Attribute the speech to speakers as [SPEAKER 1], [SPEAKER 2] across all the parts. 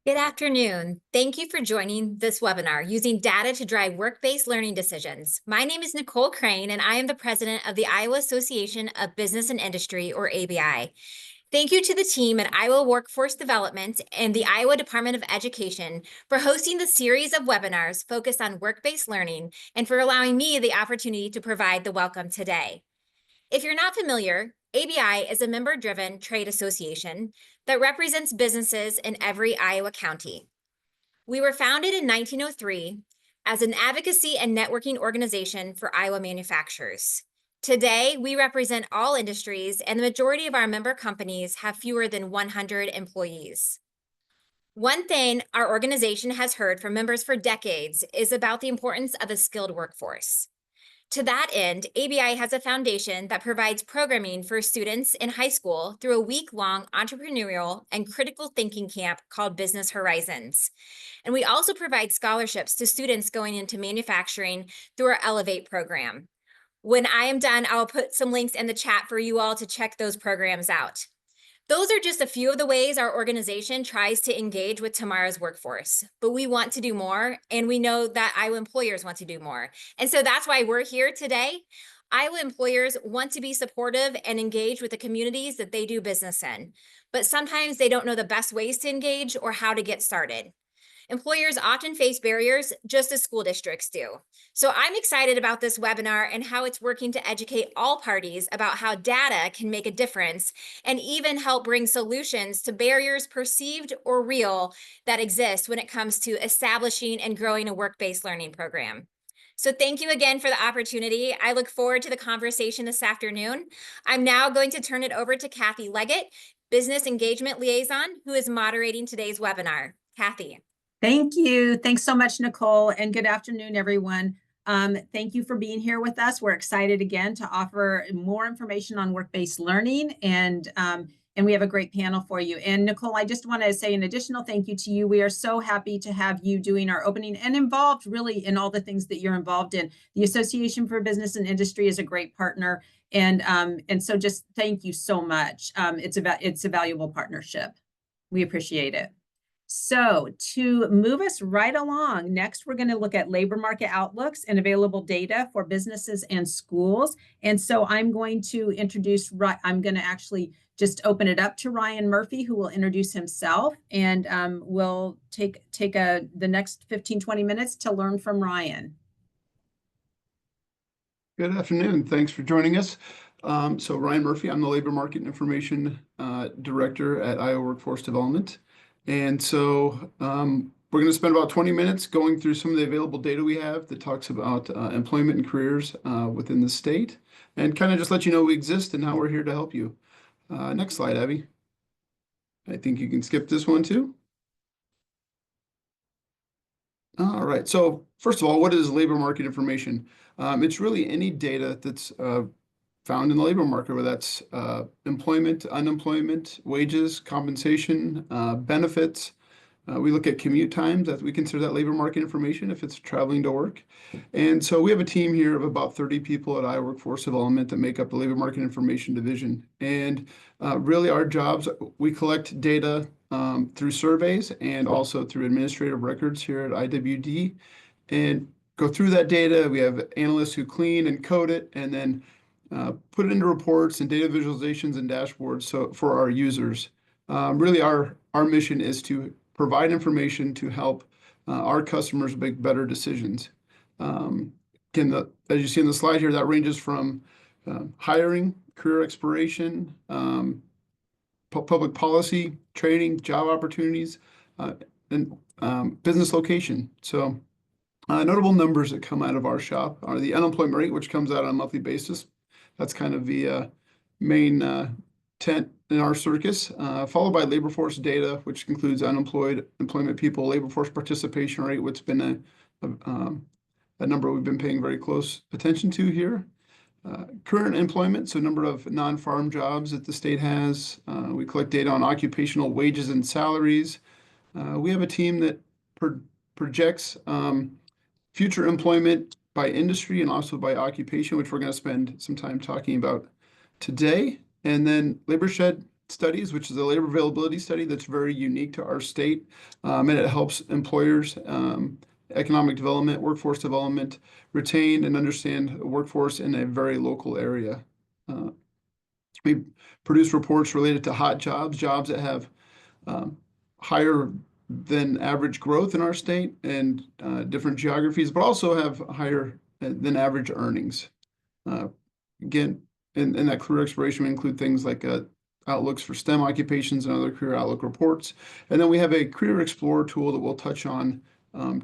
[SPEAKER 1] Good afternoon. Thank you for joining this webinar, Using Data to Drive Work-Based Learning Decisions. My name is Nicole Crane, and I am the president of the Iowa Association of Business and Industry, or ABI. Thank you to the team at Iowa Workforce Development and the Iowa Department of Education for hosting the series of webinars focused on work-based learning and for allowing me the opportunity to provide the welcome today. If you're not familiar, ABI is a member-driven trade association that represents businesses in every Iowa county. We were founded in 1903 as an advocacy and networking organization for Iowa manufacturers. Today, we represent all industries, and the majority of our member companies have fewer than 100 employees. One thing our organization has heard from members for decades is about the importance of a skilled workforce. To that end, ABI has a foundation that provides programming for students in high school through a week-long entrepreneurial and critical thinking camp called Business Horizons. And we also provide scholarships to students going into manufacturing through our Elevate program. When I am done, I'll put some links in the chat for you all to check those programs out. Those are just a few of the ways our organization tries to engage with tomorrow's workforce, but we want to do more, and we know that Iowa employers want to do more. And so that's why we're here today. Iowa employers want to be supportive and engage with the communities that they do business in, but sometimes they don't know the best ways to engage or how to get started. Employers often face barriers just as school districts do. So I'm excited about this webinar and how it's working to educate all parties about how data can make a difference and even help bring solutions to barriers perceived or real that exist when it comes to establishing and growing a work-based learning program. So thank you again for the opportunity. I look forward to the conversation this afternoon. I'm now going to turn it over to Kathy Leggett, Business Engagement Liaison, who is moderating today's webinar. Kathy.
[SPEAKER 2] Thank you. Thanks so much, Nicole, and good afternoon, everyone. Thank you for being here with us. We're excited again to offer more information on work-based learning, and we have a great panel for you. And Nicole, I just want to say an additional thank you to you. We are so happy to have you doing our opening and involved really in all the things that you're involved in. The Association for Business and Industry is a great partner, and so just thank you so much. It's a valuable partnership. We appreciate it. So to move us right along, next we're going to look at labor market outlooks and available data for businesses and schools. And so I'm going to actually just open it up to Ryan Murphy, who will introduce himself, and we'll take the next 15-20 minutes to learn from Ryan.
[SPEAKER 3] Good afternoon. Thanks for joining us. So Ryan Murphy, I'm the Labor Market Information Director at Iowa Workforce Development. And so we're going to spend about 20 minutes going through some of the available data we have that talks about employment and careers within the state, and kind of just let you know we exist and how we're here to help you. Next slide, Abby. I think you can skip this one too. All right. So first of all, what is labor market information? It's really any data that's found in the labor market, whether that's employment, unemployment, wages, compensation, benefits. We look at commute times, that we consider that labor market information if it's traveling to work. And so we have a team here of about 30 people at Iowa Workforce Development that make up the labor market information division. And really our jobs, we collect data through surveys and also through administrative records here at IWD, and go through that data. We have analysts who clean and code it, and then put it into reports and data visualizations and dashboards so for our users. Really, our mission is to provide information to help our customers make better decisions. As you see in the slide here, that ranges from hiring, career exploration, public policy, training, job opportunities, and business location. So notable numbers that come out of our shop are the unemployment rate, which comes out on a monthly basis. That's kind of the main tent in our circus, followed by labor force data, which includes unemployed, employment people, labor force participation rate, which has been a number we've been paying very close attention to here. Current employment, so number of non-farm jobs that the state has. We collect data on occupational wages and salaries. We have a team that projects future employment by industry and also by occupation, which we're going to spend some time talking about today. And then labor shed studies, which is a labor availability study that's very unique to our state, and it helps employers, economic development, workforce development, retain and understand a workforce in a very local area. We produce reports related to hot jobs, jobs that have higher than average growth in our state and different geographies, but also have higher than average earnings. Again, in that career exploration, we include things like outlooks for STEM occupations and other career outlook reports. And then we have a career explorer tool that we'll touch on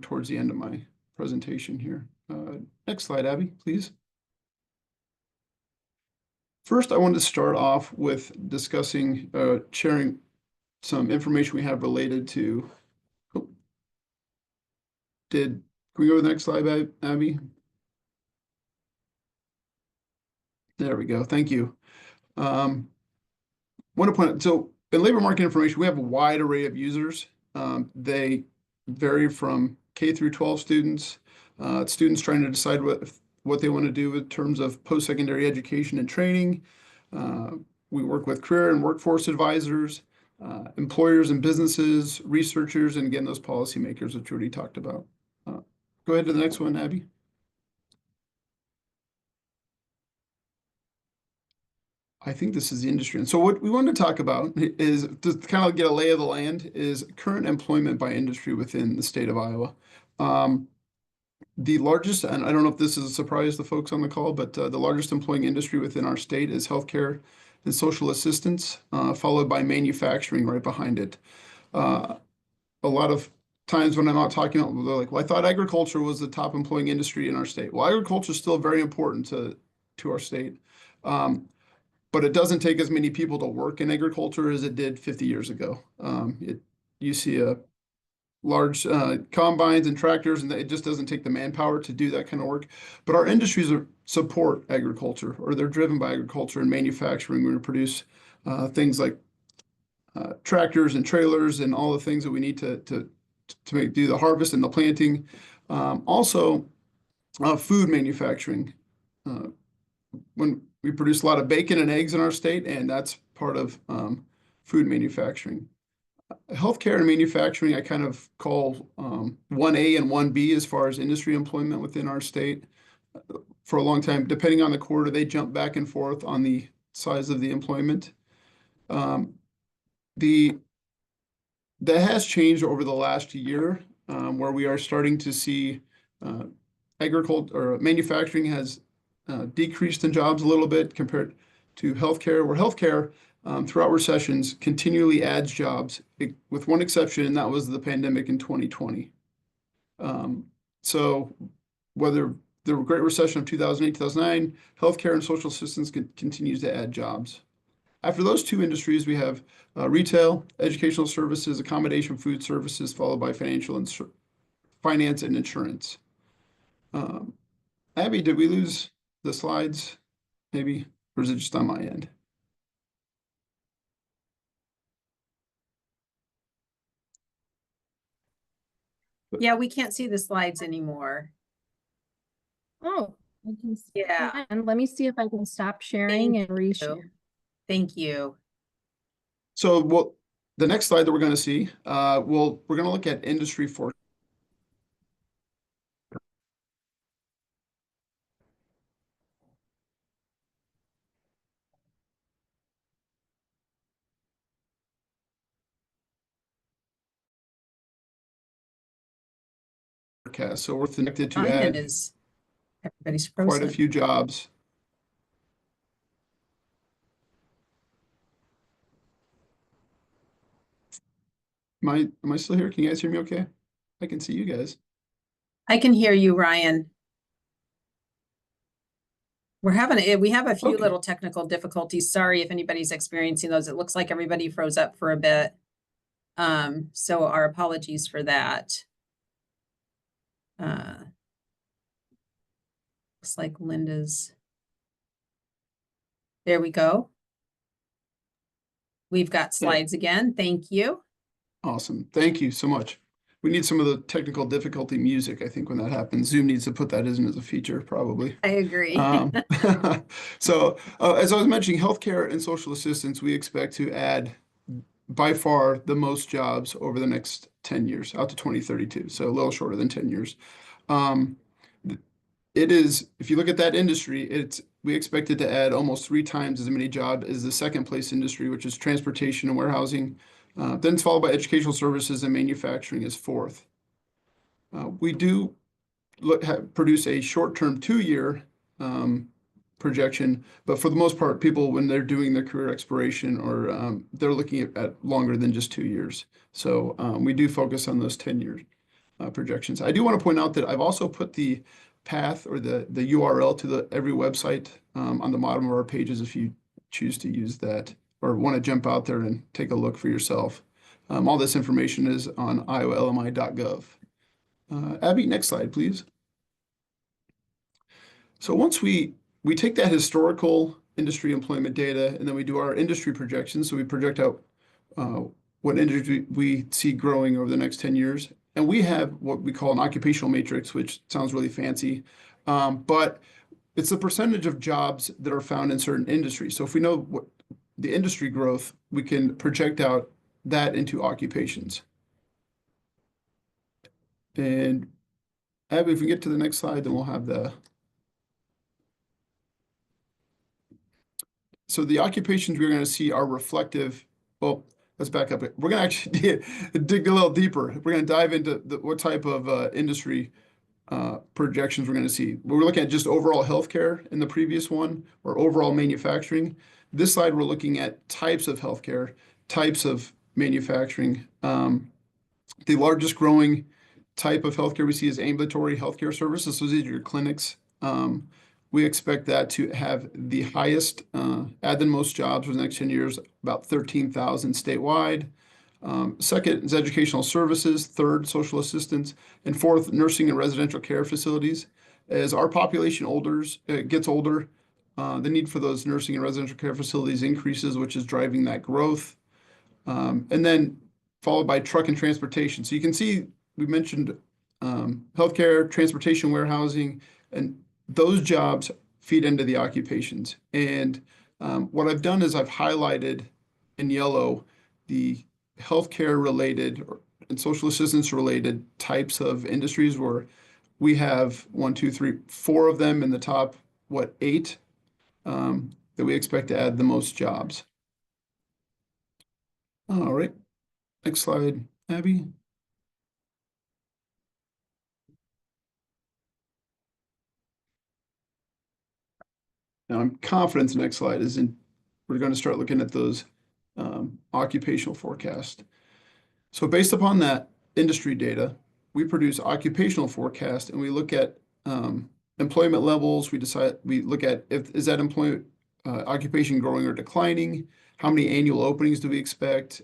[SPEAKER 3] towards the end of my presentation here. Next slide, Abby, please. First, I wanted to start off with discussing, sharing some information we have related to, can we go to the next slide, Abby? There we go, thank you. Want to point out, so in labor market information, we have a wide array of users. They vary from K through 12 students, students trying to decide what they want to do in terms of post-secondary education and training. We work with career and workforce advisors, employers and businesses, researchers, and again, those policymakers that Judy talked about. Go ahead to the next one, Abby. I think this is the industry. And so what we want to talk about is to kind of get a lay of the land is current employment by industry within the state of Iowa. The largest, and I don't know if this is a surprise to folks on the call, but the largest employing industry within our state is healthcare and social assistance, followed by manufacturing right behind it. A lot of times when I'm out talking, they're like, well, I thought agriculture was the top employing industry in our state. Well, agriculture is still very important to our state. But it doesn't take as many people to work in agriculture as it did 50 years ago. You see a large combines and tractors, and it just doesn't take the manpower to do that kind of work. But our industries support agriculture, or they're driven by agriculture and manufacturing. We produce things like tractors and trailers and all the things that we need to do the harvest and the planting. Also, food manufacturing. When we produce a lot of bacon and eggs in our state, and that's part of food manufacturing. Healthcare and manufacturing, I kind of call 1A and 1B as far as industry employment within our state. For a long time, depending on the quarter, they jump back and forth on the size of the employment. That has changed over the last year, where we are starting to see agriculture or manufacturing has decreased in jobs a little bit compared to healthcare, where healthcare throughout recessions continually adds jobs, with one exception, and that was the pandemic in 2020. So whether the Great Recession of 2008, 2009, healthcare and social assistance continues to add jobs. After those two industries, we have retail, educational services, accommodation, food services, followed by finance and insurance. Abby, did we lose the slides maybe, or is it just on my end?
[SPEAKER 2] Yeah, we can't see the slides anymore.
[SPEAKER 4] Oh, I can see.
[SPEAKER 2] Yeah.
[SPEAKER 4] And let me see if I can stop sharing and reshare.
[SPEAKER 2] Thank you.
[SPEAKER 3] So the next slide that we're going to see, we're going to look at industry forecast. So we're connected to add
[SPEAKER 2] Everybody's
[SPEAKER 3] quite
[SPEAKER 2] frozen.
[SPEAKER 3] a few jobs. Am I still here? Can you guys hear me okay? I can see you guys.
[SPEAKER 2] I can hear you, Ryan. We have a few
[SPEAKER 3] Okay.
[SPEAKER 2] little technical difficulties. Sorry if anybody's experiencing those. It looks like everybody froze up for a bit. So our apologies for that. Looks like Linda's. There we go. We've got slides again. Thank you.
[SPEAKER 3] Awesome. Thank you so much. We need some of the technical difficulty music, I think, when that happens. Zoom needs to put that in as a feature, probably.
[SPEAKER 2] I agree.
[SPEAKER 3] So as I was mentioning, healthcare and social assistance, we expect to add by far the most jobs over the next 10 years, out to 2032, so a little shorter than 10 years. It is, if you look at that industry, we expect it to add almost 3 times as many jobs as the second place industry, which is transportation and warehousing. Then it's followed by educational services and manufacturing is fourth. We do produce a short-term 2-year projection, but for the most part, people, when they're doing their career exploration, or they're looking at longer than just 2 years. So we do focus on those 10-year projections. I do want to point out that I've also put the path or the URL to every website on the bottom of our pages if you choose to use that or want to jump out there and take a look for yourself. All this information is on IowaLMI.gov. Abby, next slide, please. So once we take that historical industry employment data and then we do our industry projections, so we project out what industry we see growing over the next 10 years. And we have what we call an occupational matrix, which sounds really fancy, but it's the percentage of jobs that are found in certain industries. So if we know what the industry growth, we can project out that into occupations. And Abby, if we get to the next slide, then we'll have so the occupations we're going to see are reflective. Well, let's back up. We're going to actually dig a little deeper. We're going to dive into what type of industry projections we're going to see. We're looking at just overall healthcare in the previous one, or overall manufacturing. This slide, we're looking at types of healthcare, types of manufacturing. The largest growing type of healthcare we see is ambulatory healthcare services. So these are your clinics. We expect that to have the highest, add the most jobs for the next 10 years, about 13,000 statewide. Second is educational services, third, social assistance, and fourth, nursing and residential care facilities. As our population gets older, the need for those nursing and residential care facilities increases, which is driving that growth. And then followed by truck and transportation. So you can see we mentioned healthcare, transportation, warehousing, and those jobs feed into the occupations. And what I've done is I've highlighted in yellow the healthcare related and social assistance related types of industries where we have 1, 2, 3, 4 of them in the top, 8 that we expect to add the most jobs. All right, next slide, Abby. Now I'm confident the next slide is we're going to start looking at those occupational forecasts. So based upon that industry data, we produce occupational forecast and we look at employment levels. We look at is that employment occupation growing or declining? How many annual openings do we expect?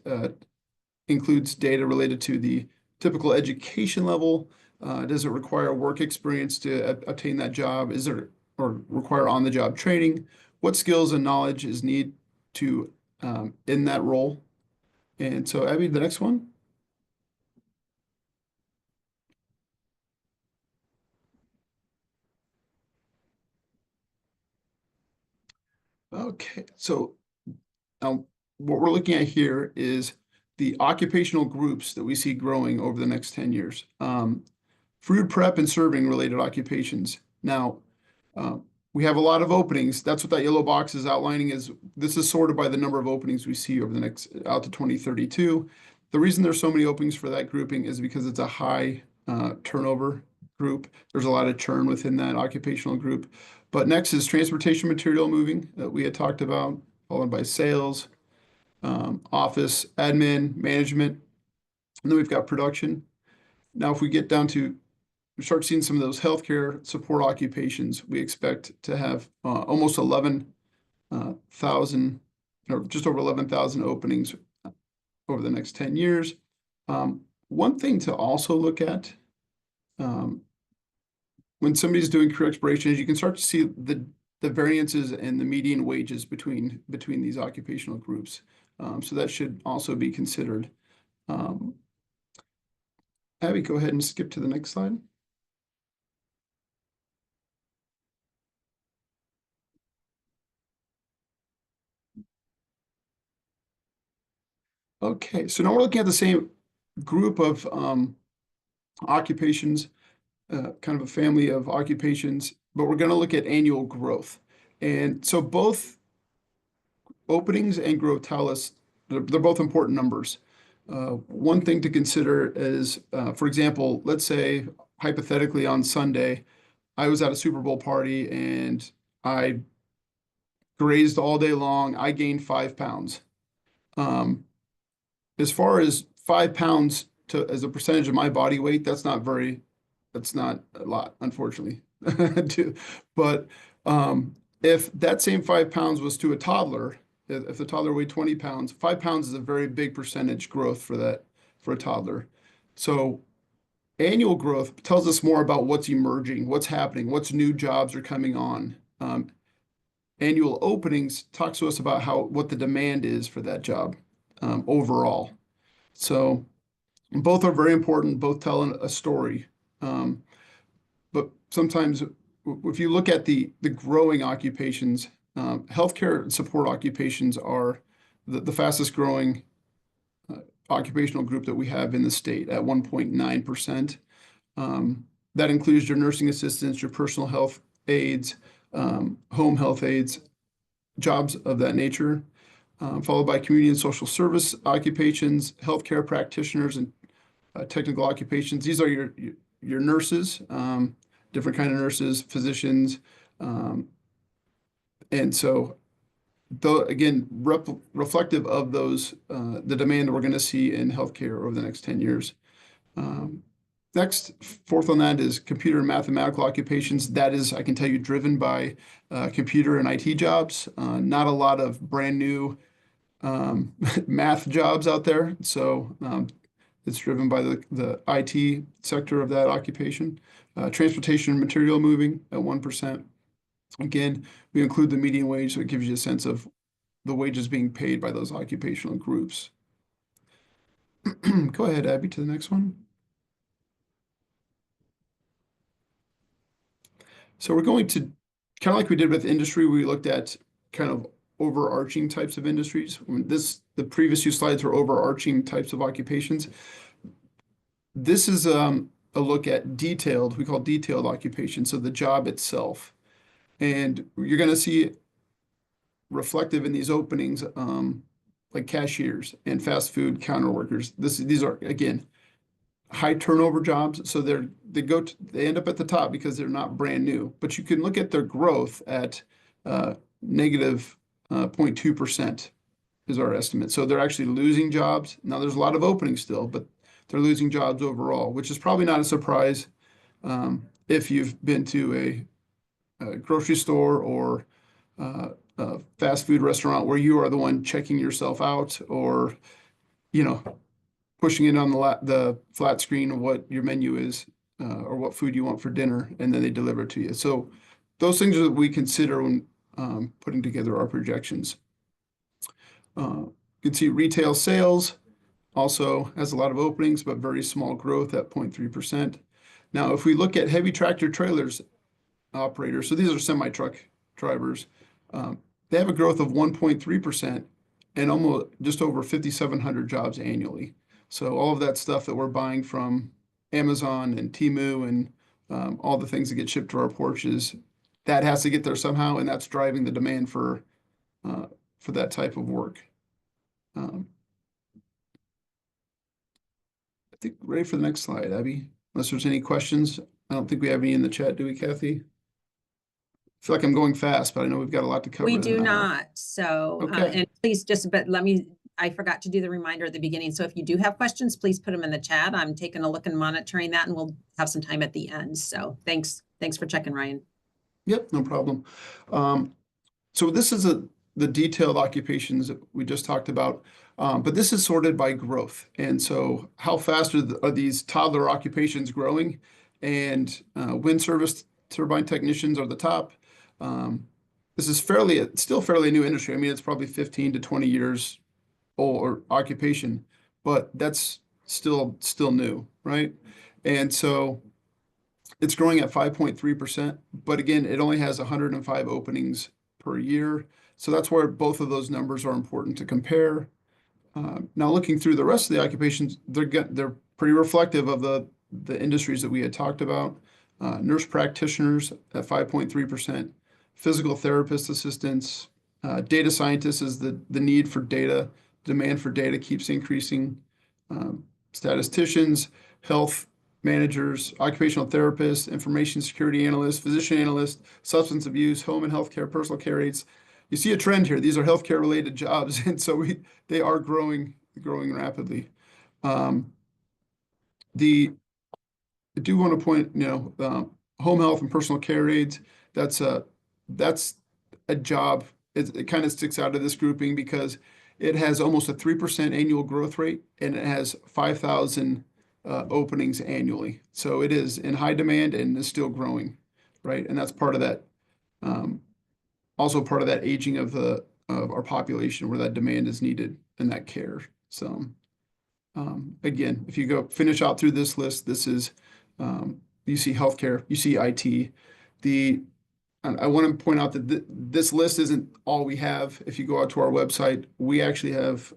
[SPEAKER 3] Includes data related to the typical education level. Does it require work experience to obtain that job? Or require on-the-job training? What skills and knowledge is needed to in that role? And so, Abby, the next one. Okay, so what we're looking at here is the occupational groups that we see growing over the next 10 years. Food prep and serving related occupations. Now, we have a lot of openings. That's what that yellow box is outlining. This is sorted by the number of openings we see over the next out to 2032. The reason there's so many openings for that grouping is because it's a high turnover group. There's a lot of churn within that occupational group. But next is transportation material moving that we had talked about, followed by sales, office, admin, management, and then we've got production. Now, if we get down to we start seeing some of those healthcare support occupations, we expect to have almost 11,000 or just over 11,000 openings over the next 10 years. One thing to also look at when somebody's doing career exploration is you can start to see the variances and the median wages between these occupational groups. So that should also be considered. Abby, go ahead and skip to the next slide. Okay, so now we're looking at the same group of occupations, kind of a family of occupations, but we're going to look at annual growth. And so both openings and growth tell us they're both important numbers. One thing to consider is, for example, let's say hypothetically on Sunday, I was at a Super Bowl party and I grazed all day long. I gained 5 pounds. As far as 5 pounds as a percentage of my body weight, that's not a lot, unfortunately. But if that same 5 pounds was to a toddler, if the toddler weighed 20 pounds, 5 pounds is a very big percentage growth for a toddler. So annual growth tells us more about what's emerging, what's happening, what's new jobs are coming on. Annual openings talks to us about what the demand is for that job overall. So both are very important, both tell a story. But sometimes if you look at the growing occupations, healthcare and support occupations are the fastest growing occupational group that we have in the state at 1.9%. That includes your nursing assistants, your personal health aides, home health aides, jobs of that nature, followed by community and social service occupations, healthcare practitioners, and technical occupations. These are your nurses, different kind of nurses, physicians, and so though again reflective of those the demand that we're going to see in healthcare over the next 10 years. Next, fourth on that is computer and mathematical occupations. That is, I can tell you, driven by computer and IT jobs. Not a lot of brand new math jobs out there. So it's driven by the IT sector of that occupation. Transportation and material moving at 1%. Again, we include the median wage, so it gives you a sense of the wages being paid by those occupational groups. Go ahead, Abby, to the next one. So we're going to, kind of like we did with industry, we looked at kind of overarching types of industries. The previous few slides were overarching types of occupations. This is a look at we call detailed occupation, so the job itself. And you're going to see reflective in these openings, like cashiers and fast food counter workers. These are, again, high turnover jobs. So they end up at the top because they're not brand new. But you can look at their growth at negative 0.2% is our estimate. So they're actually losing jobs. Now there's a lot of openings still, but they're losing jobs overall, which is probably not a surprise if you've been to a grocery store or a fast food restaurant where you are the one checking yourself out, or pushing it on the flat screen of what your menu is or what food you want for dinner, and then they deliver it to you. So those things are that we consider when putting together our projections. You can see retail sales also has a lot of openings, but very small growth at 0.3%. Now, if we look at heavy tractor trailers operators, so these are semi-truck drivers, they have a growth of 1.3% and almost just over 5,700 jobs annually. So all of that stuff that we're buying from Amazon and Temu and all the things that get shipped to our porches, that has to get there somehow, and that's driving the demand for that type of work. I think ready for the next slide, Abby. Unless there's any questions. I don't think we have any in the chat, do we, Kathy? I feel like I'm going fast, but I know we've got a lot to cover.
[SPEAKER 2] We do not. So,
[SPEAKER 3] okay.
[SPEAKER 2] And please I forgot to do the reminder at the beginning. So if you do have questions, please put them in the chat. I'm taking a look and monitoring that, and we'll have some time at the end. So thanks for checking, Ryan.
[SPEAKER 3] Yep, no problem. So this is the detailed occupations that we just talked about, but this is sorted by growth. And so how fast are these toddler occupations growing? And wind service turbine technicians are the top. This is still fairly new industry. I mean, it's probably 15 to 20 years old or occupation, but that's still new, right? And so it's growing at 5.3%, but again, it only has 105 openings per year. So that's where both of those numbers are important to compare. Now, looking through the rest of the occupations, they're pretty reflective of the industries that we had talked about. Nurse practitioners at 5.3%, physical therapist assistants, data scientists is the need for data, demand for data keeps increasing. Statisticians, health managers, occupational therapists, information security analysts, physician analysts, substance abuse, home and healthcare, personal care aides. You see a trend here. These are healthcare related jobs, and so they are growing rapidly. The I do want to point, home health and personal care aides. That's a that's a job. It kind of sticks out of this grouping because it has almost a 3% annual growth rate, and it has 5,000 openings annually. So it is in high demand and is still growing, right? And that's part of that. Also part of that aging of our population where that demand is needed and that care. So again, if you go finish out through this list, this is you see healthcare, you see IT. I want to point out that this list isn't all we have. If you go out to our website, we actually have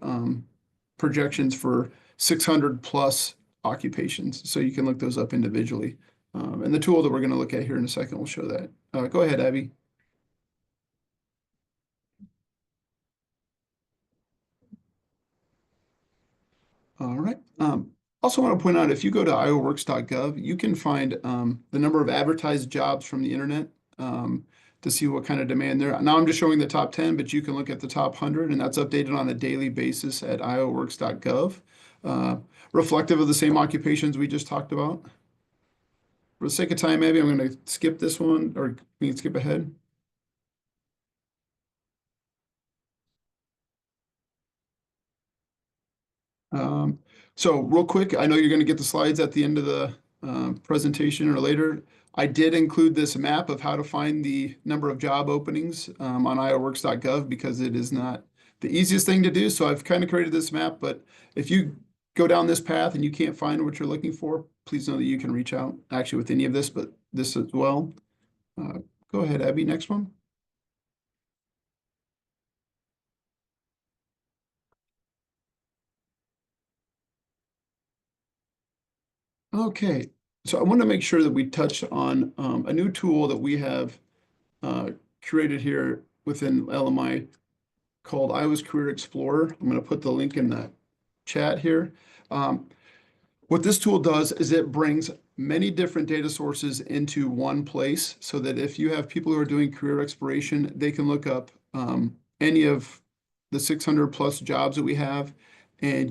[SPEAKER 3] projections for 600 plus occupations, so you can look those up individually. And the tool that we're going to look at here in a second will show that. Go ahead, Abby. All right. Also want to point out, if you go to IowaWORKS.gov, you can find the number of advertised jobs from the internet to see what kind of demand there. Now I'm just showing the top 10, but you can look at the top 100, and that's updated on a daily basis at IowaWORKS.gov, reflective of the same occupations we just talked about. For the sake of time, maybe I'm going to skip this one, or we can skip ahead. So real quick, I know you're going to get the slides at the end of the presentation or later. I did include this map of how to find the number of job openings on IowaWORKS.gov because it is not the easiest thing to do. So I've kind of created this map, but if you go down this path and you can't find what you're looking for, please know that you can reach out actually with any of this, but this as well. Go ahead, Abby, next one. Okay, so I want to make sure that we touch on a new tool that we have curated here within LMI called Iowa's Career Explorer. I'm going to put the link in the chat here. What this tool does is it brings many different data sources into one place so that if you have people who are doing career exploration, they can look up any of the 600 plus jobs that we have, and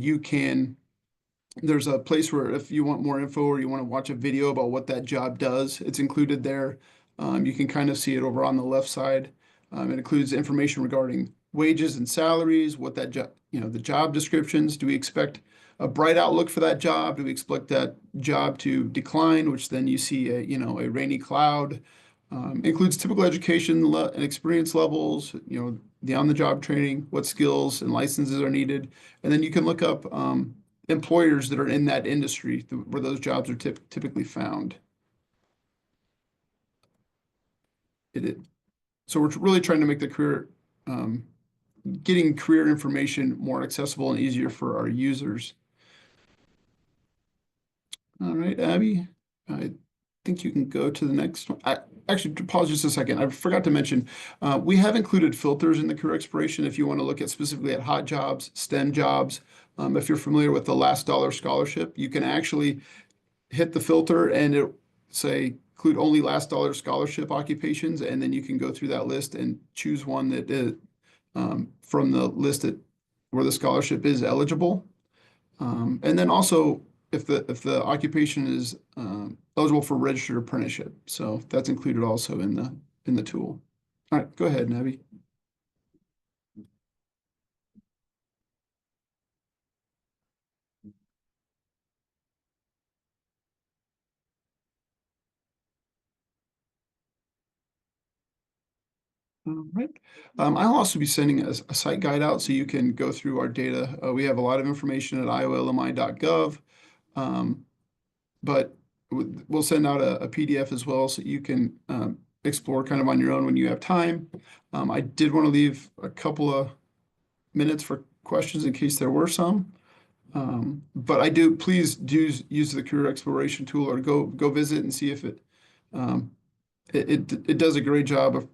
[SPEAKER 3] there's a place where if you want more info or you want to watch a video about what that job does, it's included there. You can kind of see it over on the left side. It includes information regarding wages and salaries, what that job, the job descriptions. Do we expect a bright outlook for that job? Do we expect that job to decline, which then you see a rainy cloud? Includes typical education and experience levels, the on-the-job training, what skills and licenses are needed. And then you can look up employers that are in that industry where those jobs are typically found. So we're really trying to make the getting career information more accessible and easier for our users. All right, Abby, I think you can go to the next one. Actually, pause just a second. I forgot to mention, we have included filters in the career exploration if you want to look at specifically at hot jobs, STEM jobs. If you're familiar with the last dollar scholarship, you can actually hit the filter and it say include only last dollar scholarship occupations, and then you can go through that list and choose one that is from the list where the scholarship is eligible. And then also if the occupation is eligible for registered apprenticeship. So that's included also in the tool. All right, go ahead, Nabby. All right. I'll also be sending a site guide out so you can go through our data. We have a lot of information at IowaLMI.gov, but we'll send out a PDF as well so you can explore kind of on your own when you have time. I did want to leave a couple of minutes for questions in case there were some. But please do use the career exploration tool or go visit and see if it does a great job of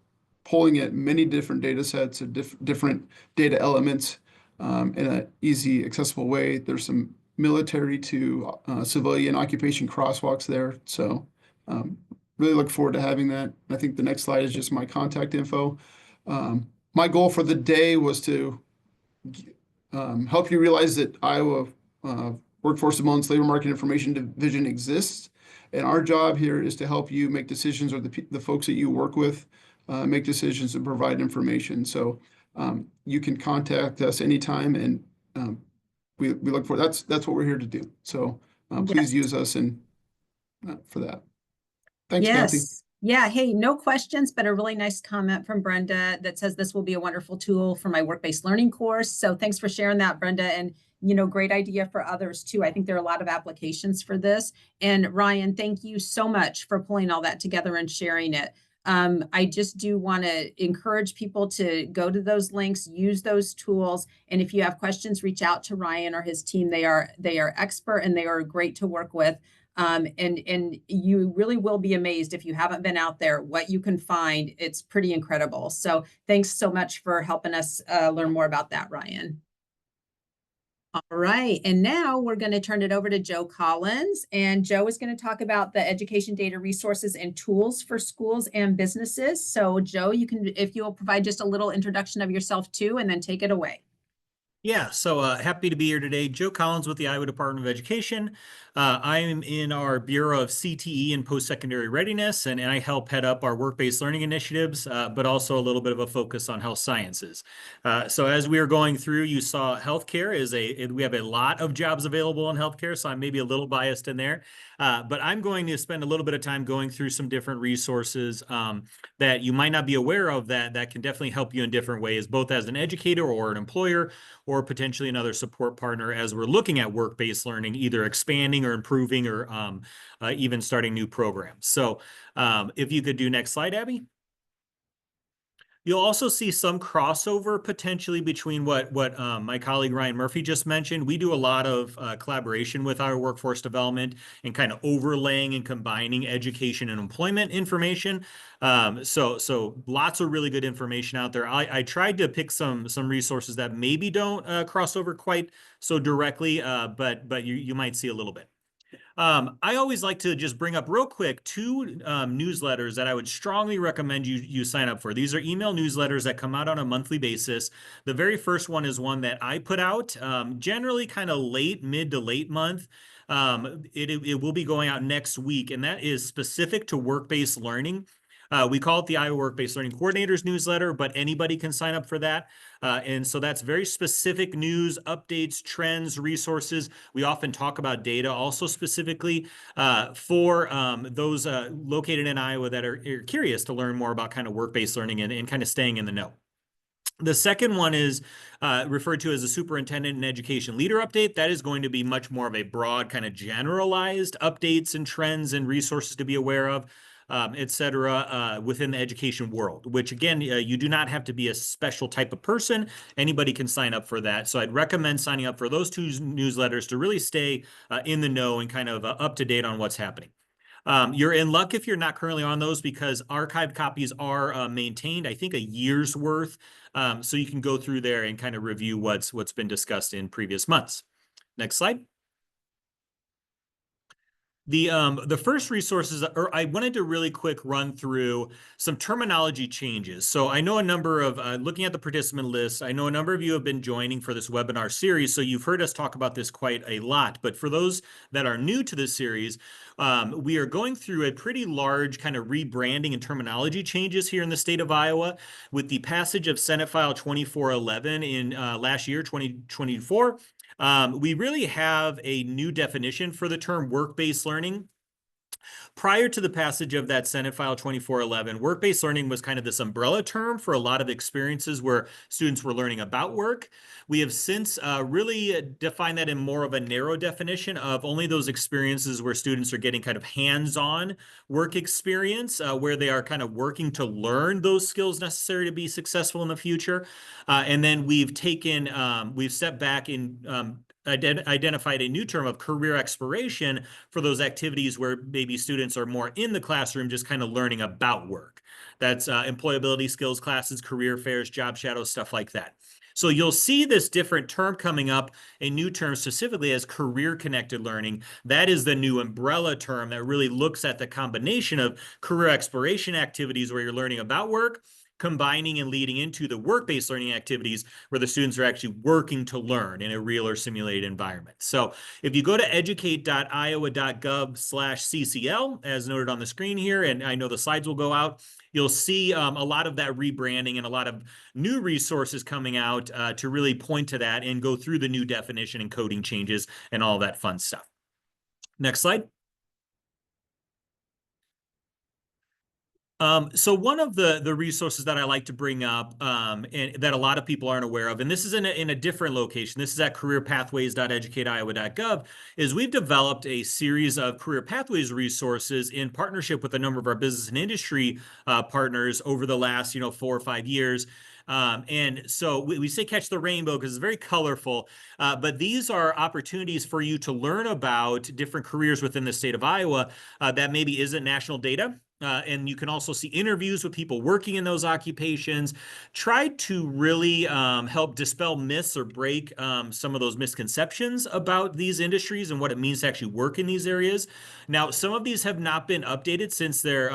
[SPEAKER 3] pulling at many different data sets of different data elements in an easy, accessible way. There's some military to civilian occupation crosswalks there. So really look forward to having that. I think the next slide is just my contact info. My goal for the day was to help you realize that Iowa Workforce Development's Labor Market Information Division exists. And our job here is to help you make decisions, or the folks that you work with make decisions and provide information. So you can contact us anytime, and we look for that's what we're here to do. So please use us for that. Thanks, Kathy.
[SPEAKER 2] Yes. Yeah. Hey, no questions, but a really nice comment from Brenda that says this will be a wonderful tool for my work-based learning course. So thanks for sharing that, Brenda. And, great idea for others too. I think there are a lot of applications for this. And Ryan, thank you so much for pulling all that together and sharing it. I just do want to encourage people to go to those links, use those tools. And if you have questions, reach out to Ryan or his team. They are expert and they are great to work with. And you really will be amazed if you haven't been out there, what you can find. It's pretty incredible. So thanks so much for helping us learn more about that, Ryan. All right, and now we're going to turn it over to Joe Collins, and Joe is going to talk about the education data resources and tools for schools and businesses. So Joe, if you'll provide just a little introduction of yourself too, and then take it away.
[SPEAKER 5] Yeah, so happy to be here today. Joe Collins with the Iowa Department of Education. I am in our Bureau of CTE and Post-Secondary Readiness, and I help head up our work-based learning initiatives, but also a little bit of a focus on health sciences. So as we are going through, you saw healthcare we have a lot of jobs available in healthcare, so I'm maybe a little biased in there. But I'm going to spend a little bit of time going through some different resources that you might not be aware of that can definitely help you in different ways, both as an educator or an employer, or potentially another support partner as we're looking at work-based learning, either expanding or improving or even starting new programs. So if you could do next slide, Abby. You'll also see some crossover potentially between what my colleague Ryan Murphy just mentioned. We do a lot of collaboration with our workforce development and kind of overlaying and combining education and employment information. So lots of really good information out there. I tried to pick some resources that maybe don't cross over quite so directly, but you might see a little bit. I always like to just bring up real quick two newsletters that I would strongly recommend you sign up for. These are email newsletters that come out on a monthly basis. The very first one is one that I put out, generally kind of mid to late month. It will be going out next week, and that is specific to work-based learning. We call it the Iowa Work-Based Learning Coordinators newsletter, but anybody can sign up for that. And so that's very specific news, updates, trends, resources. We often talk about data also specifically for those located in Iowa that are curious to learn more about kind of work-based learning and kind of staying in the know. The second one is referred to as a superintendent and education leader update. That is going to be much more of a broad kind of generalized updates and trends and resources to be aware of. Et cetera, within the education world, which again, you do not have to be a special type of person. Anybody can sign up for that. So I'd recommend signing up for those two newsletters to really stay in the know and kind of up to date on what's happening. You're in luck if you're not currently on those because archived copies are maintained, I think, a year's worth. So you can go through there and kind of review what's been discussed in previous months. Next slide. The first resources, or I wanted to really quick run through some terminology changes. So I know a number of, looking at the participant list, I know a number of you have been joining for this webinar series, so you've heard us talk about this quite a lot. But for those that are new to this series, we are going through a pretty large kind of rebranding and terminology changes here in the state of Iowa with the passage of Senate File 2411 in last year, 2024. We really have a new definition for the term work-based learning. Prior to the passage of that Senate File 2411, work-based learning was kind of this umbrella term for a lot of experiences where students were learning about work. We have since really defined that in more of a narrow definition of only those experiences where students are getting kind of hands-on work experience, where they are kind of working to learn those skills necessary to be successful in the future. And then we've stepped back and identified a new term of career exploration for those activities where maybe students are more in the classroom, just kind of learning about work. That's employability skills classes, career fairs, job shadows, stuff like that. So you'll see this different term coming up, a new term specifically as career-connected learning. That is the new umbrella term that really looks at the combination of career exploration activities where you're learning about work, combining and leading into the work-based learning activities where the students are actually working to learn in a real or simulated environment. So if you go to educate.iowa.gov/CCL, as noted on the screen here, and I know the slides will go out, you'll see a lot of that rebranding and a lot of new resources coming out to really point to that and go through the new definition and coding changes and all that fun stuff. Next slide. So one of the resources that I like to bring up and that a lot of people aren't aware of, and this is in a different location, this is at careerpathways.educate.iowa.gov, is we've developed a series of career pathways resources in partnership with a number of our business and industry partners over the last 4 or 5 years. And so we say catch the rainbow because it's very colorful, but these are opportunities for you to learn about different careers within the state of Iowa that maybe isn't national data. And you can also see interviews with people working in those occupations. Try to really help dispel myths or break some of those misconceptions about these industries and what it means to actually work in these areas. Now, some of these have not been updated since their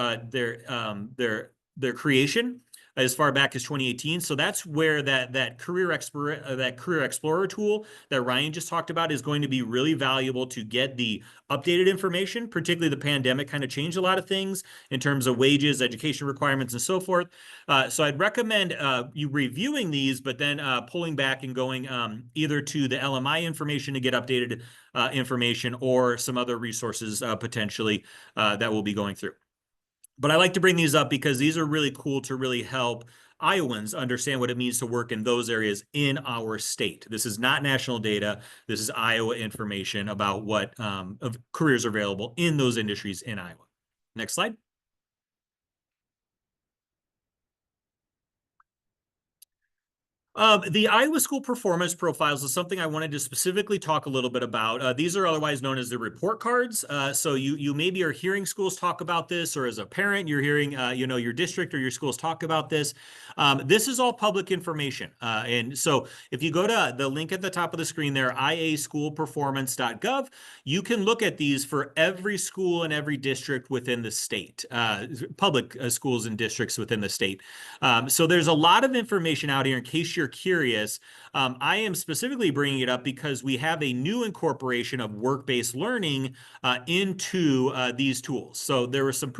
[SPEAKER 5] creation as far back as 2018. So that's where that career explorer tool that Ryan just talked about is going to be really valuable to get the updated information. Particularly the pandemic kind of changed a lot of things in terms of wages, education requirements, and so forth. So I'd recommend you reviewing these, but then pulling back and going either to the LMI information to get updated information or some other resources potentially that we'll be going through. But I like to bring these up because these are really cool to really help Iowans understand what it means to work in those areas in our state. This is not national data. This is Iowa information about what of careers are available in those industries in Iowa. Next slide. The Iowa School Performance Profiles is something I wanted to specifically talk a little bit about. These are otherwise known as the report cards. So you maybe are hearing schools talk about this, or as a parent, you're hearing your district or your schools talk about this. This is all public information. And so if you go to the link at the top of the screen there, iaschoolperformance.gov, you can look at these for every school and every district within the state, public schools and districts within the state. So there's a lot of information out here in case you're curious. I am specifically bringing it up because we have a new incorporation of work-based learning into these tools. So there were some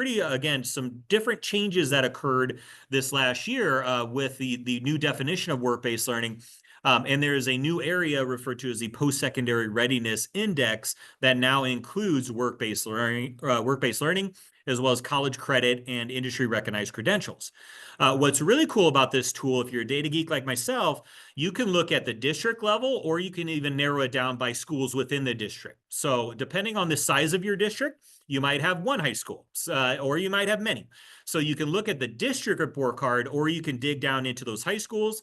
[SPEAKER 5] some different changes that occurred this last year with the new definition of work-based learning. And there is a new area referred to as the Post-Secondary Readiness Index that now includes work-based learning, as well as college credit and industry recognized credentials. What's really cool about this tool, if you're a data geek like myself, you can look at the district level, or you can even narrow it down by schools within the district. So depending on the size of your district, you might have one high school, or you might have many. So you can look at the district report card, or you can dig down into those high schools.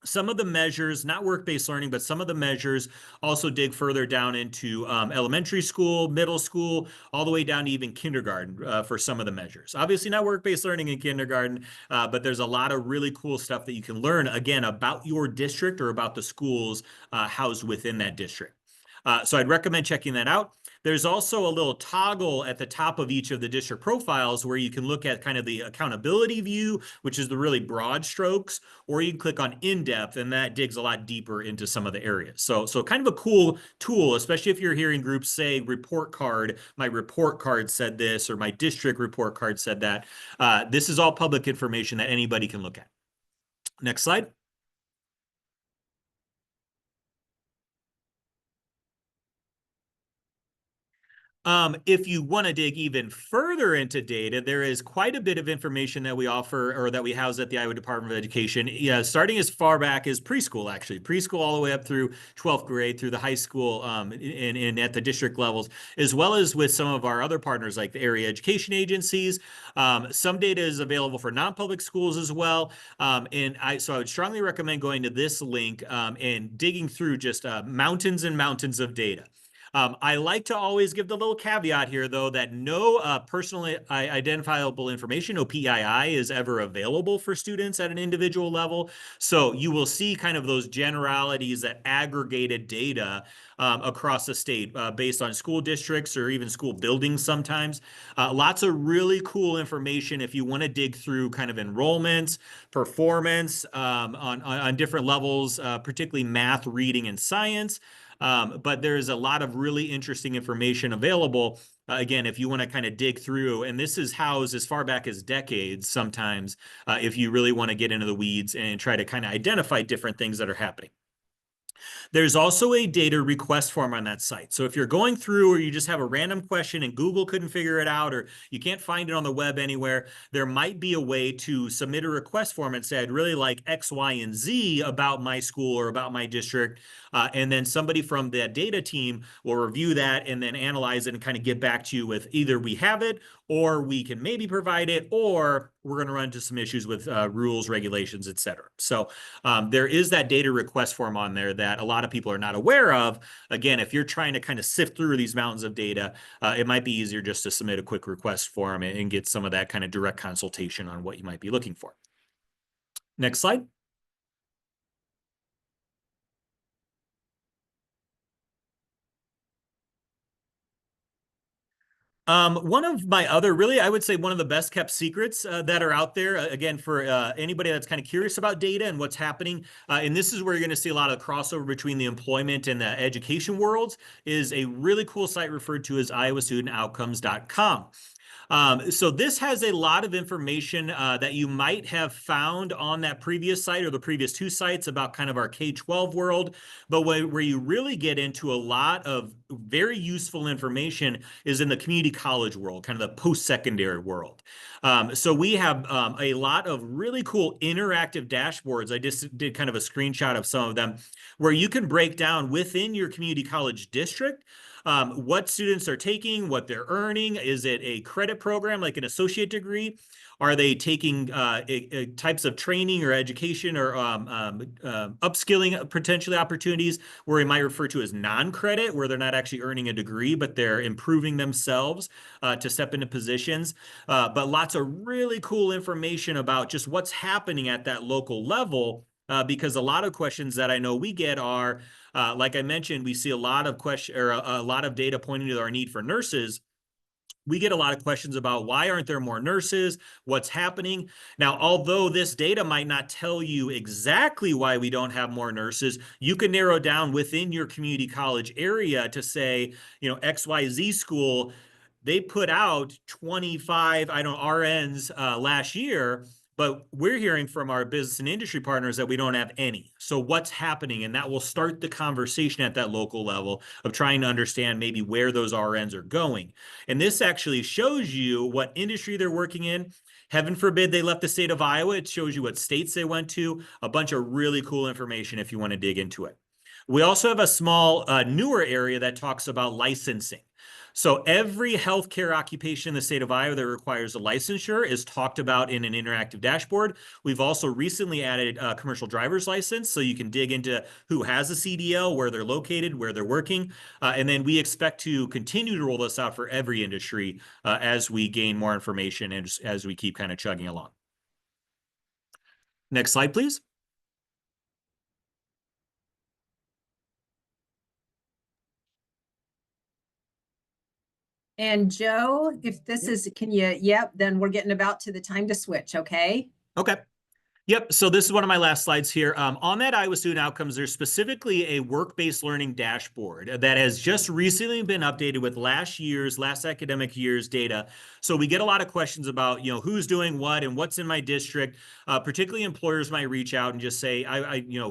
[SPEAKER 5] Some of the measures, not work-based learning, but some of the measures also dig further down into elementary school, middle school, all the way down to even kindergarten for some of the measures. Obviously not work-based learning in kindergarten, but there's a lot of really cool stuff that you can learn, again, about your district or about the schools housed within that district. So I'd recommend checking that out. There's also a little toggle at the top of each of the district profiles where you can look at kind of the accountability view, which is the really broad strokes, or you can click on in-depth, and that digs a lot deeper into some of the areas. So kind of a cool tool, especially if you're hearing groups say report card, my report card said this, or my district report card said that. This is all public information that anybody can look at. Next slide. If you want to dig even further into data, there is quite a bit of information that we offer or that we house at the Iowa Department of Education, starting as far back as preschool, actually. Preschool all the way up through 12th grade, through the high school, and at the district levels, as well as with some of our other partners like the area education agencies. Some data is available for non-public schools as well. So I would strongly recommend going to this link and digging through just mountains and mountains of data. I like to always give the little caveat here, though, that no personally identifiable information, no PII, is ever available for students at an individual level. So you will see kind of those generalities, that aggregated data across the state based on school districts or even school buildings sometimes. Lots of really cool information if you want to dig through kind of enrollments, performance on different levels, particularly math, reading, and science. But there's a lot of really interesting information available. Again, if you want to kind of dig through, and this is housed as far back as decades sometimes, if you really want to get into the weeds and try to kind of identify different things that are happening. There's also a data request form on that site. So if you're going through or you just have a random question and Google couldn't figure it out or you can't find it on the web anywhere, there might be a way to submit a request form and say, I'd really like X, Y, and Z about my school or about my district. And then somebody from that data team will review that and then analyze it and kind of get back to you with either we have it or we can maybe provide it, or we're going to run into some issues with rules, regulations, et cetera. So there is that data request form on there that a lot of people are not aware of. Again, if you're trying to kind of sift through these mountains of data, it might be easier just to submit a quick request form and get some of that kind of direct consultation on what you might be looking for. Next slide. One of my other, really, I would say one of the best kept secrets that are out there, again, for anybody that's kind of curious about data and what's happening, and this is where you're going to see a lot of crossover between the employment and the education worlds, is a really cool site referred to as IowaStudentOutcomes.gov. So this has a lot of information that you might have found on that previous site or the previous two sites about kind of our K-12 world, but where you really get into a lot of very useful information is in the community college world, kind of the post-secondary world. So we have a lot of really cool interactive dashboards. I just did kind of a screenshot of some of them where you can break down within your community college district what students are taking, what they're earning. Is it a credit program like an associate degree? Are they taking types of training or education or upskilling potentially opportunities where we might refer to as non-credit, where they're not actually earning a degree, but they're improving themselves to step into positions. But lots of really cool information about just what's happening at that local level. Because a lot of questions that I know we get are, like I mentioned, we see a lot of a lot of data pointing to our need for nurses. We get a lot of questions about why aren't there more nurses? What's happening? Now, although this data might not tell you exactly why we don't have more nurses, you can narrow down within your community college area to say, XYZ school, they put out 25, RNs last year. But we're hearing from our business and industry partners that we don't have any. So what's happening? And that will start the conversation at that local level of trying to understand maybe where those RNs are going. And this actually shows you what industry they're working in. Heaven forbid they left the state of Iowa. It shows you what states they went to. A bunch of really cool information if you want to dig into it. We also have a small newer area that talks about licensing. So every healthcare occupation in the state of Iowa that requires a licensure is talked about in an interactive dashboard. We've also recently added a commercial driver's license, so you can dig into who has a CDL, where they're located, where they're working. And then we expect to continue to roll this out for every industry as we gain more information and as we keep kind of chugging along. Next slide, please.
[SPEAKER 2] And Joe, if this is, then we're getting about to the time to switch, okay?
[SPEAKER 5] Okay. Yep. So this is one of my last slides here. On that Iowa Student Outcomes, there's specifically a work-based learning dashboard that has just recently been updated with last academic year's data. So we get a lot of questions about, who's doing what and what's in my district. Particularly employers might reach out and just say,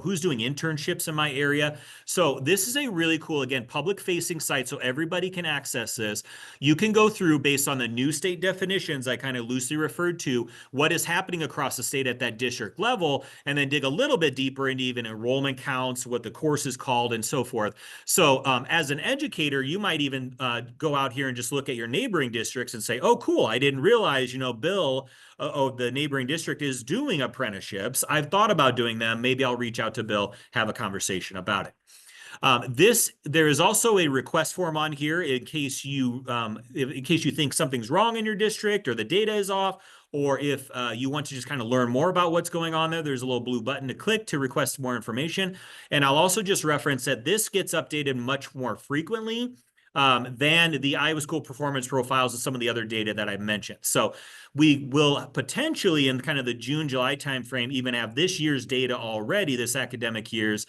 [SPEAKER 5] who's doing internships in my area. So this is a really cool, again, public-facing site so everybody can access this. You can go through based on the new state definitions I kind of loosely referred to, what is happening across the state at that district level, and then dig a little bit deeper into even enrollment counts, what the course is called, and so forth. So as an educator, you might even go out here and just look at your neighboring districts and say, oh, cool, I didn't realize, Bill, the neighboring district is doing apprenticeships. I've thought about doing them. Maybe I'll reach out to Bill, have a conversation about it. There is also a request form on here in case you think something's wrong in your district or the data is off, or if you want to just kind of learn more about what's going on there. There's a little blue button to click to request more information. And I'll also just reference that this gets updated much more frequently than the Iowa School Performance Profiles and some of the other data that I mentioned. So we will potentially in kind of the June, July timeframe even have this year's data already, this academic year's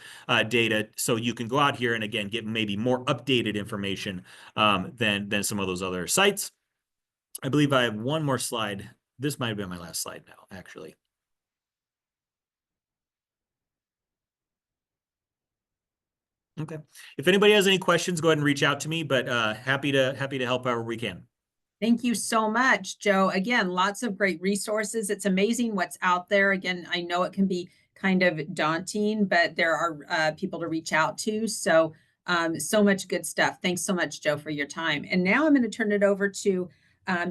[SPEAKER 5] data. So you can go out here and again, get maybe more updated information than some of those other sites. I believe I have one more slide. This might have been my last slide now, actually. Okay. If anybody has any questions, go ahead and reach out to me, but happy to help however we can.
[SPEAKER 2] Thank you so much, Joe. Again, lots of great resources. It's amazing what's out there. Again, I know it can be kind of daunting, but there are people to reach out to. So, so much good stuff. Thanks so much, Joe, for your time. And now I'm going to turn it over to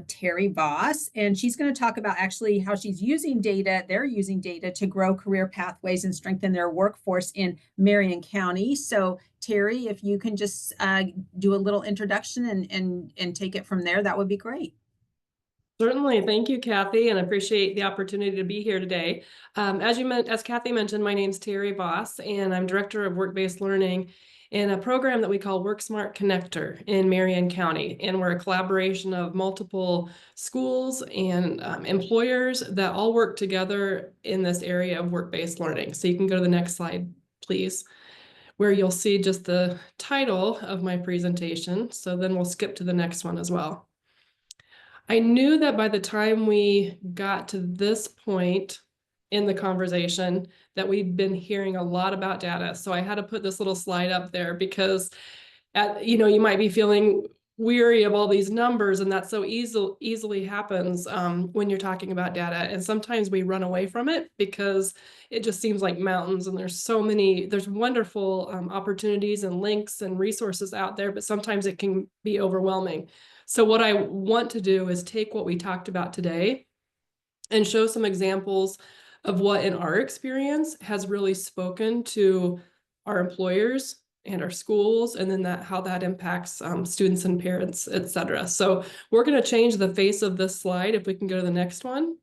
[SPEAKER 2] Terry Voss, and she's going to talk about actually how she's using data. They're using data to grow career pathways and strengthen their workforce in Marion County. So Terry, if you can just do a little introduction and take it from there, that would be great.
[SPEAKER 6] Certainly. Thank you, Kathy, and I appreciate the opportunity to be here today. As Kathy mentioned, my name's Terry Voss, and I'm Director of Work-Based Learning in a program that we call WorkSmart Connector in Marion County. And we're a collaboration of multiple schools and employers that all work together in this area of work-based learning. So you can go to the next slide, please, where you'll see just the title of my presentation. So then we'll skip to the next one as well. I knew that by the time we got to this point in the conversation that we've been hearing a lot about data. So I had to put this little slide up there because you might be feeling weary of all these numbers, and that so easily happens when you're talking about data. And sometimes we run away from it because it just seems like mountains, and there's wonderful opportunities and links and resources out there, but sometimes it can be overwhelming. So what I want to do is take what we talked about today and show some examples of what in our experience has really spoken to our employers and our schools, and then how that impacts students and parents, et cetera. So we're going to change the face of this slide, if we can go to the next one,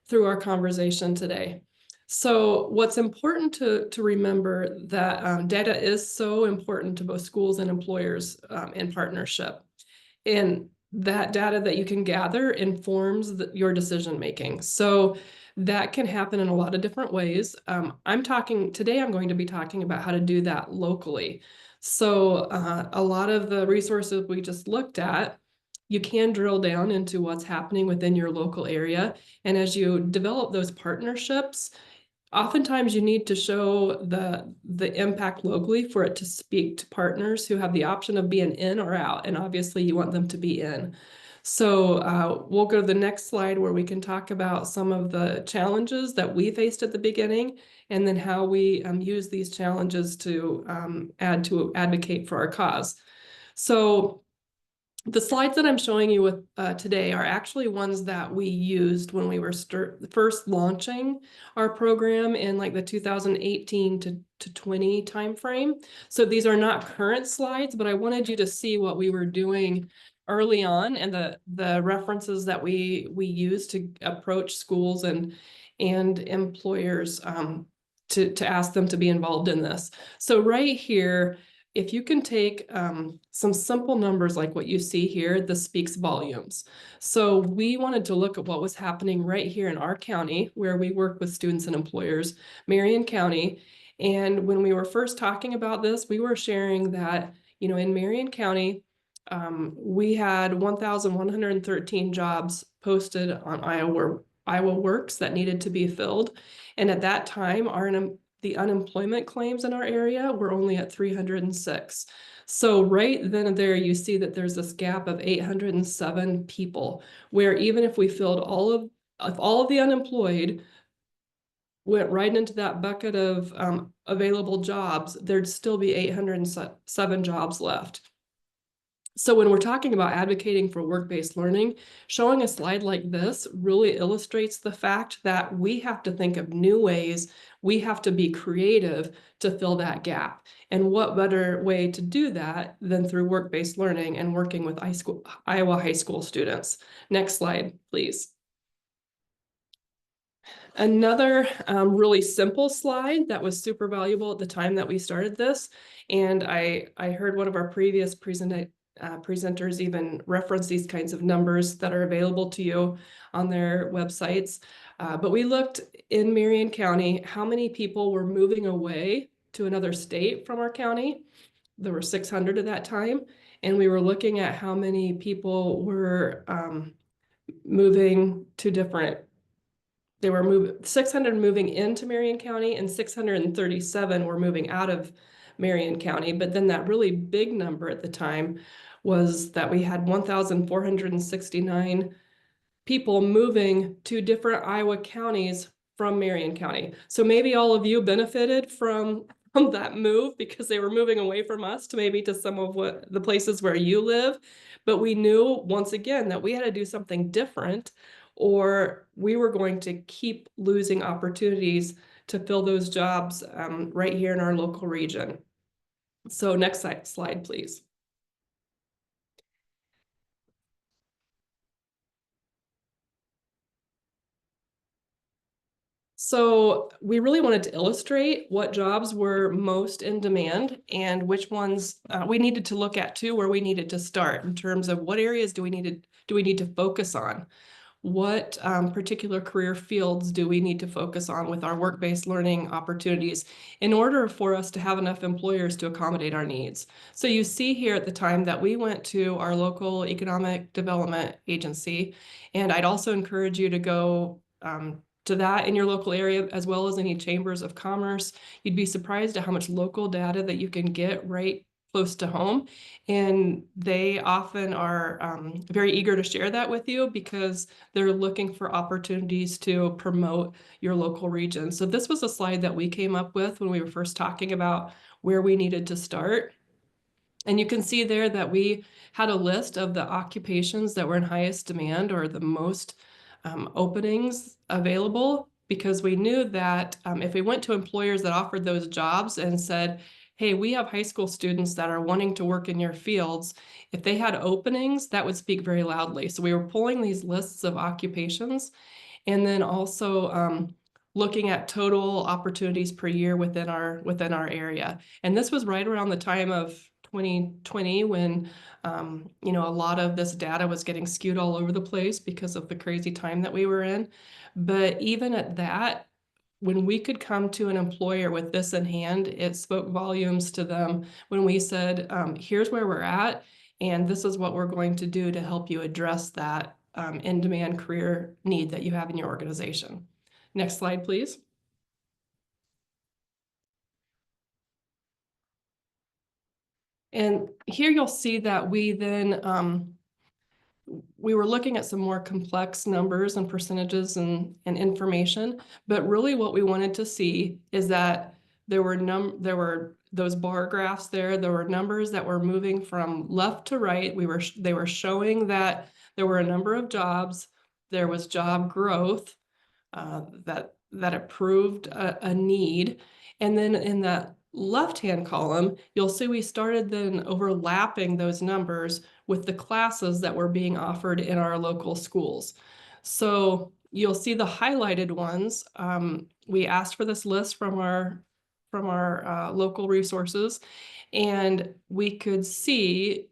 [SPEAKER 6] through our conversation today. So what's important to remember that data is so important to both schools and employers in partnership. And that data that you can gather informs your decision making. So that can happen in a lot of different ways. Today I'm going to be talking about how to do that locally. So a lot of the resources we just looked at, you can drill down into what's happening within your local area. And as you develop those partnerships, oftentimes you need to show the impact locally for it to speak to partners who have the option of being in or out. And obviously you want them to be in. So we'll go to the next slide where we can talk about some of the challenges that we faced at the beginning, and then how we use these challenges to advocate for our cause. So the slides that I'm showing you with today are actually ones that we used when we were first launching our program in like the 2018 to 20 timeframe. So these are not current slides, but I wanted you to see what we were doing early on and the references that we use to approach schools and employers to ask them to be involved in this. So right here, if you can take some simple numbers like what you see here, this speaks volumes. So we wanted to look at what was happening right here in our county, where we work with students and employers, Marion County. And when we were first talking about this, we were sharing that, you know, in Marion County, we had 1,113 jobs posted on Iowa Works that needed to be filled. And at that time, the unemployment claims in our area were only at 306. So right then and there, you see that there's this gap of 807 people, where even if we filled all of the unemployed went right into that bucket of available jobs, there'd still be 807 jobs left. So when we're talking about advocating for work-based learning, showing a slide like this really illustrates the fact that we have to think of new ways, we have to be creative to fill that gap. And what better way to do that than through work-based learning and working with Iowa high school students. Next slide, please. Another really simple slide that was super valuable at the time that we started this, and I heard one of our previous presenters even reference these kinds of numbers that are available to you on their websites. But we looked in Marion County, how many people were moving away to another state from our county. There were 600 at that time. And we were looking at how many people were moving to different. They were 600 moving into Marion County and 637 were moving out of Marion County. But then that really big number at the time was that we had 1,469 people moving to different Iowa counties from Marion County. So maybe all of you benefited from that move because they were moving away from us to maybe to some of the places where you live. But we knew once again that we had to do something different, or we were going to keep losing opportunities to fill those jobs right here in our local region. So next slide, please. So we really wanted to illustrate what jobs were most in demand and which ones we needed to look at too, where we needed to start in terms of what areas do we need to focus on? What particular career fields do we need to focus on with our work-based learning opportunities in order for us to have enough employers to accommodate our needs? So you see here at the time that we went to our local economic development agency, and I'd also encourage you to go to that in your local area, as well as any chambers of commerce. You'd be surprised at how much local data that you can get right close to home. And they often are very eager to share that with you because they're looking for opportunities to promote your local region. So this was a slide that we came up with when we were first talking about where we needed to start. And you can see there that we had a list of the occupations that were in highest demand or the most openings available, because we knew that if we went to employers that offered those jobs and said, hey, we have high school students that are wanting to work in your fields, if they had openings, that would speak very loudly. So we were pulling these lists of occupations and then also looking at total opportunities per year within our area. And this was right around the time of 2020 when you know, a lot of this data was getting skewed all over the place because of the crazy time that we were in. But even at that, when we could come to an employer with this in hand, it spoke volumes to them when we said, here's where we're at, and this is what we're going to do to help you address that in-demand career need that you have in your organization. Next slide, please. And here you'll see that we then we were looking at some more complex numbers and percentages and information, but really what we wanted to see is that there were those bar graphs there. There were numbers that were moving from left to right. They were showing that there were a number of jobs. There was job growth that approved a need, and then in that left-hand column, you'll see we started then overlapping those numbers with the classes that were being offered in our local schools. So you'll see the highlighted ones. We asked for this list from our from our local resources, and we could see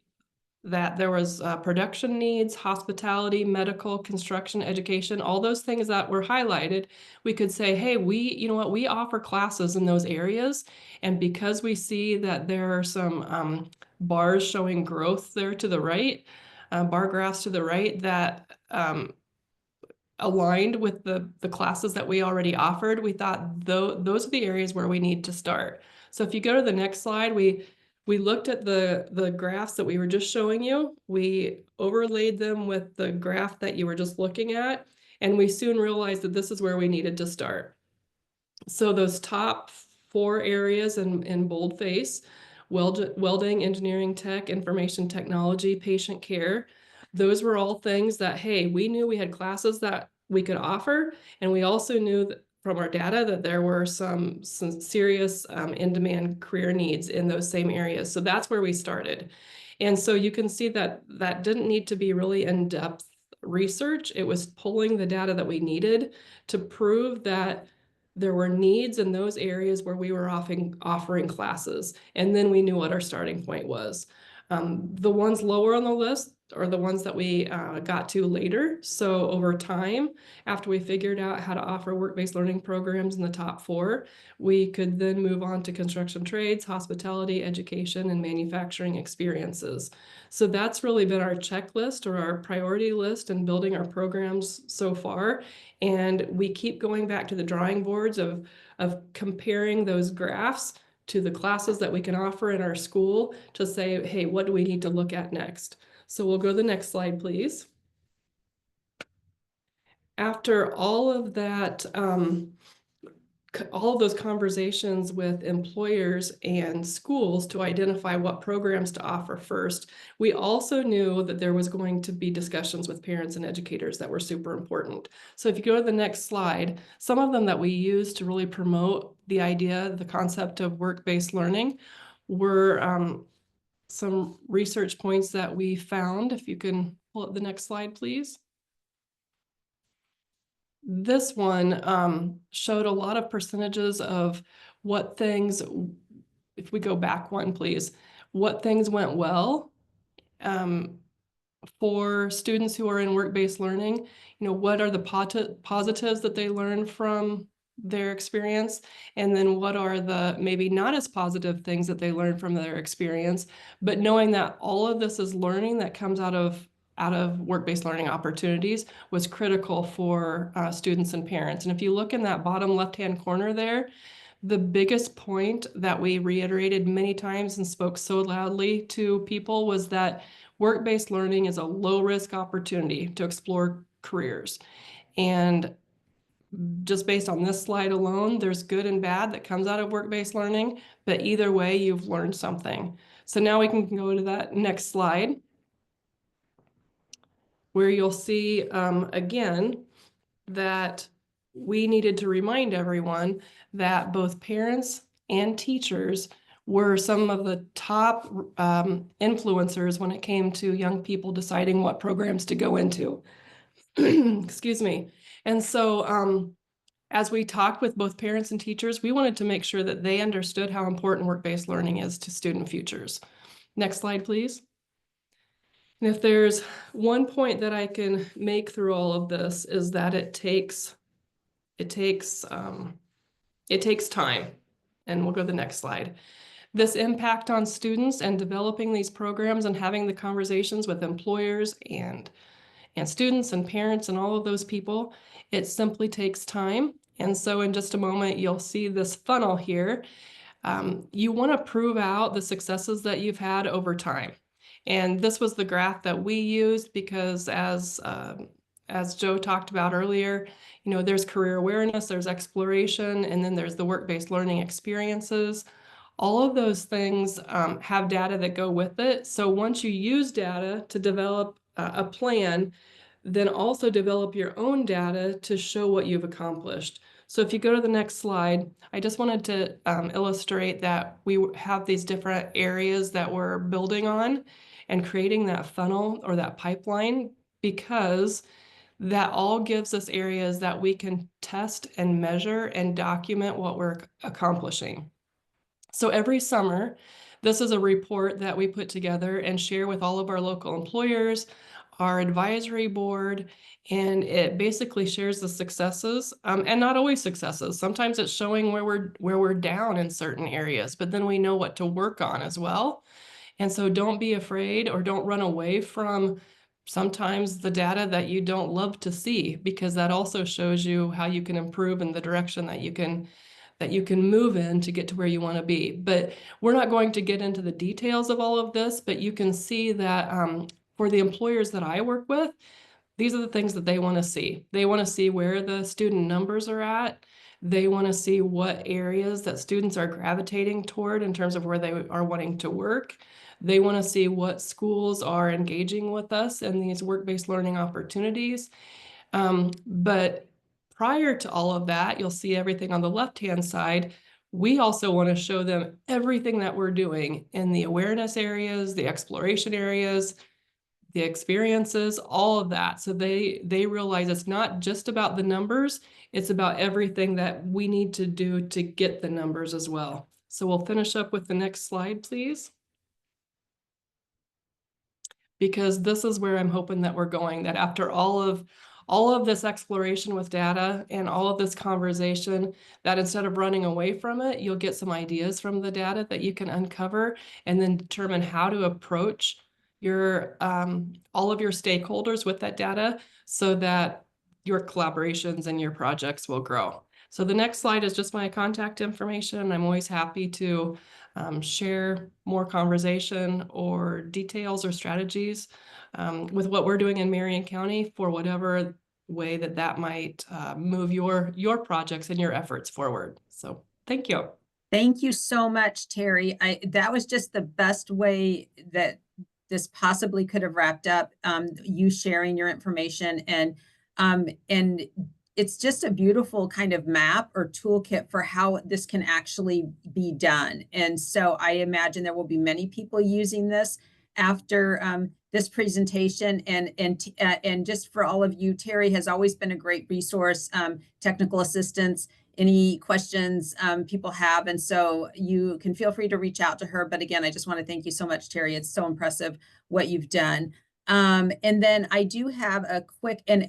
[SPEAKER 6] that there was production needs, hospitality, medical, construction, education, all those things that were highlighted. We could say, hey, you know what, we offer classes in those areas. And because we see that there are some bars showing growth there to the right, bar graphs to the right that aligned with the classes that we already offered, we thought those are the areas where we need to start. So if you go to the next slide, we looked at the graphs that we were just showing you. We overlaid them with the graph that you were just looking at, and we soon realized that this is where we needed to start. So those top 4 areas in boldface, welding, engineering tech, information technology, patient care, those were all things that, hey, we knew we had classes that we could offer. And we also knew that from our data that there were some serious in-demand career needs in those same areas. So that's where we started. And so you can see that that didn't need to be really in-depth research. It was pulling the data that we needed to prove that there were needs in those areas where we were offering classes. And then we knew what our starting point was. The ones lower on the list are the ones that we got to later. So over time, after we figured out how to offer work-based learning programs in the top 4, we could then move on to construction trades, hospitality, education, and manufacturing experiences. So that's really been our checklist or our priority list in building our programs so far. And we keep going back to the drawing boards of comparing those graphs to the classes that we can offer in our school to say, hey, what do we need to look at next? So we'll go to the next slide, please. After all of that, all of those conversations with employers and schools to identify what programs to offer first, we also knew that there was going to be discussions with parents and educators that were super important. So if you go to the next slide, some of them that we used to really promote the idea, the concept of work-based learning were some research points that we found. If you can pull up the next slide, please. This one showed a lot of percentages of what things, if we go back one, please, what things went well for students who are in work-based learning. You know, what are the positives that they learn from their experience, and then what are the maybe not as positive things that they learn from their experience, but knowing that all of this is learning that comes out of work-based learning opportunities was critical for students and parents. And if you look in that bottom left-hand corner there, the biggest point that we reiterated many times and spoke so loudly to people was that work-based learning is a low-risk opportunity to explore careers. And just based on this slide alone, there's good and bad that comes out of work-based learning, but either way, you've learned something. So now we can go to that next slide, where you'll see again that we needed to remind everyone that both parents and teachers were some of the top influencers when it came to young people deciding what programs to go into. Excuse me. And so as we talked with both parents and teachers, we wanted to make sure that they understood how important work-based learning is to student futures. Next slide, please. And if there's one point that I can make through all of this is that it takes time. And we'll go to the next slide. This impact on students and developing these programs and having the conversations with employers and students and parents and all of those people, it simply takes time. And so in just a moment, you'll see this funnel here. You want to prove out the successes that you've had over time. And this was the graph that we used because as Joe talked about earlier, you know, there's career awareness, there's exploration, and then there's the work-based learning experiences. All of those things have data that go with it. So once you use data to develop a plan, then also develop your own data to show what you've accomplished. So if you go to the next slide, I just wanted to illustrate that we have these different areas that we're building on and creating that funnel or that pipeline, because that all gives us areas that we can test and measure and document what we're accomplishing. So every summer, this is a report that we put together and share with all of our local employers, our advisory board, and it basically shares the successes, and not always successes. Sometimes it's showing where we're down in certain areas, but then we know what to work on as well. And so don't be afraid or don't run away from sometimes the data that you don't love to see, because that also shows you how you can improve in the direction that you can move in to get to where you want to be. But we're not going to get into the details of all of this, but you can see that for the employers that I work with, these are the things that they want to see. They want to see where the student numbers are at. They want to see what areas that students are gravitating toward in terms of where they are wanting to work. They want to see what schools are engaging with us in these work-based learning opportunities. But prior to all of that, you'll see everything on the left-hand side. We also want to show them everything that we're doing in the awareness areas, the exploration areas, the experiences, all of that. So they realize it's not just about the numbers, it's about everything that we need to do to get the numbers as well. So we'll finish up with the next slide, please. Because this is where I'm hoping that we're going, that after all of this exploration with data and all of this conversation, that instead of running away from it, you'll get some ideas from the data that you can uncover and then determine how to approach your all of your stakeholders with that data so that your collaborations and your projects will grow. So the next slide is just my contact information. I'm always happy to share more conversation or details or strategies with what we're doing in Marion County for whatever way that might move your projects and your efforts forward. So thank you.
[SPEAKER 2] Thank you so much, Terry. That was just the best way that this possibly could have wrapped up, you sharing your information, and it's just a beautiful kind of map or toolkit for how this can actually be done. And so I imagine there will be many people using this after this presentation, and just for all of you, Terry has always been a great resource, technical assistance, any questions people have. And so you can feel free to reach out to her. But again, I just want to thank you so much, Terry. It's so impressive what you've done. And then I do have a quick and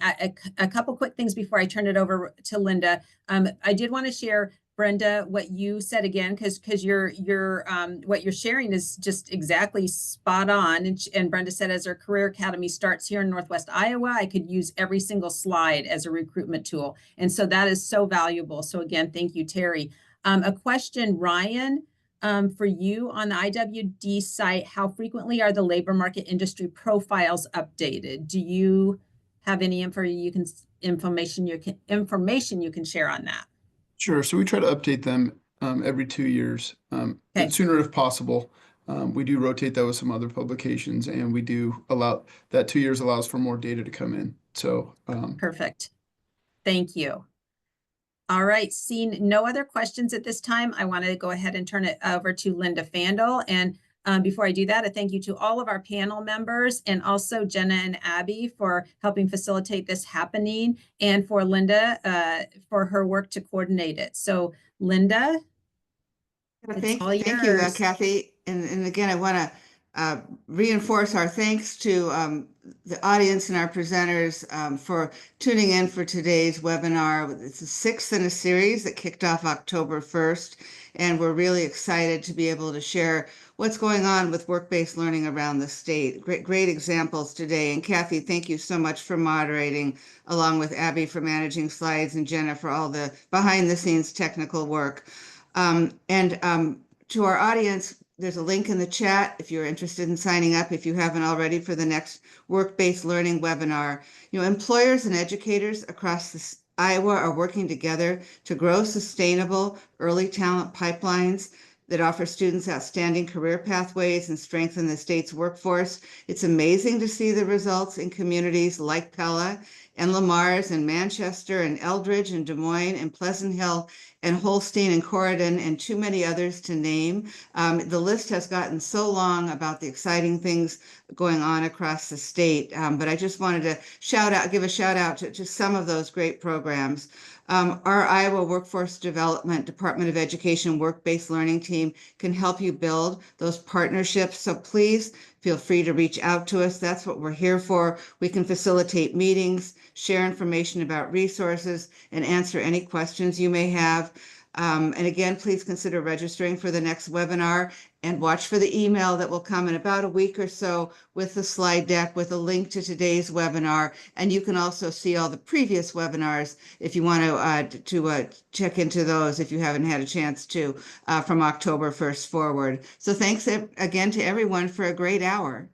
[SPEAKER 2] a couple quick things before I turn it over to Linda. I did want to share, Brenda, what you said again, because what you're sharing is just exactly spot on. And Brenda said, as our Career Academy starts here in Northwest Iowa, I could use every single slide as a recruitment tool. And so that is so valuable. So again, thank you, Terry. A question, Ryan, for you on the IWD site, how frequently are the labor market industry profiles updated? Do you have any information you can share on that?
[SPEAKER 3] Sure. So we try to update them every 2 years,
[SPEAKER 2] Okay.
[SPEAKER 3] and sooner if possible. We do rotate that with some other publications, and we do allow that 2 years allows for more data to come in. So
[SPEAKER 2] perfect. Thank you. All right, seeing no other questions at this time, I want to go ahead and turn it over to Linda Fandel. And before I do that, a thank you to all of our panel members, and also Jenna and Abby for helping facilitate this happening, and for Linda for her work to coordinate it. So Linda,
[SPEAKER 7] Thank
[SPEAKER 2] all
[SPEAKER 7] you,
[SPEAKER 2] yours.
[SPEAKER 7] Kathy. And again, I want to reinforce our thanks to the audience and our presenters for tuning in for today's webinar. It's the 6th in a series that kicked off October 1st, and we're really excited to be able to share what's going on with work-based learning around the state. Great examples today. And Kathy, thank you so much for moderating, along with Abby for managing slides, and Jenna for all the behind-the-scenes technical work. To our audience, there's a link in the chat if you're interested in signing up, if you haven't already, for the next work-based learning webinar. Employers and educators across Iowa are working together to grow sustainable early talent pipelines that offer students outstanding career pathways and strengthen the state's workforce. It's amazing to see the results in communities like Pella and Lamar's and Manchester and Eldridge and Des Moines and Pleasant Hill and Holstein and Corydon and too many others to name. The list has gotten so long about the exciting things going on across the state, but I just wanted to give a shout out to some of those great programs. Our Iowa Workforce Development Department of Education work-based learning team can help you build those partnerships. So please feel free to reach out to us. That's what we're here for. We can facilitate meetings, share information about resources, and answer any questions you may have. And again, please consider registering for the next webinar and watch for the email that will come in about a week or so with the slide deck with a link to today's webinar. And you can also see all the previous webinars if you want to check into those if you haven't had a chance to from October 1st forward. So thanks again to everyone for a great hour.